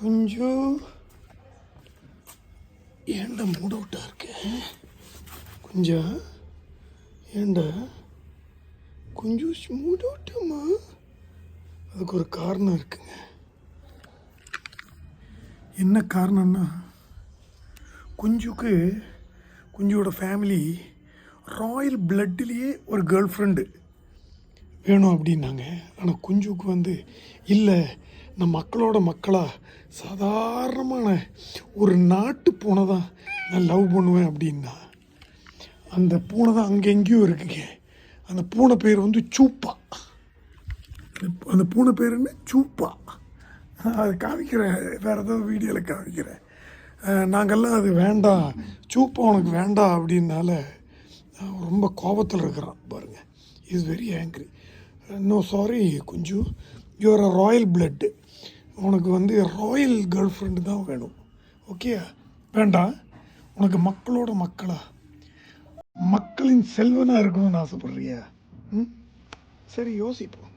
கொஞ்சம் ஏன்டா மூட் அவுட்டாக இருக்கு கொஞ்சம் ஏன்டா கொஞ்சம் மூட் அவுட்டாமா அதுக்கு ஒரு காரணம் இருக்குங்க என்ன காரணம்னா குஞ்சுவோட ஃபேமிலி ராயல் பிளட்லேயே ஒரு கேர்ள் ஃப்ரெண்டு வேணும் அப்படின்னாங்க. ஆனால் குஞ்சுக்கு வந்து இல்லை நான் மக்களோட மக்களாக சாதாரணமான ஒரு நாட்டு பூனை தான் நான் லவ் பண்ணுவேன் அப்படின்னா அந்த பூனை தான் அங்கே எங்கேயும் இருக்குங்க. அந்த பூனை பேர் வந்து சூப்பா. அந்த பூனை பேர் என்ன சூப்பா. அது காமிக்கிறேன், வேறு ஏதாவது வீடியோவில் காமிக்கிறேன். நாங்கள்லாம் அது வேண்டாம் சூப்பா உனக்கு வேண்டாம் அப்படின்னால ரொம்ப கோபத்தில் இருக்கிறான் பாருங்கள். Is very angry. No sorry குஞ்சு, யூஆர் அ ராயல் பிளட்டு. உனக்கு வந்து ராயல் கேர்ள் ஃப்ரெண்டு தான் வேணும். ஓகே வேண்டாம், உனக்கு மக்களோட மக்களா மக்களின் செல்வனாக இருக்கணும்னு ஆசைப்படுறியா? சரி யோசிப்போம்.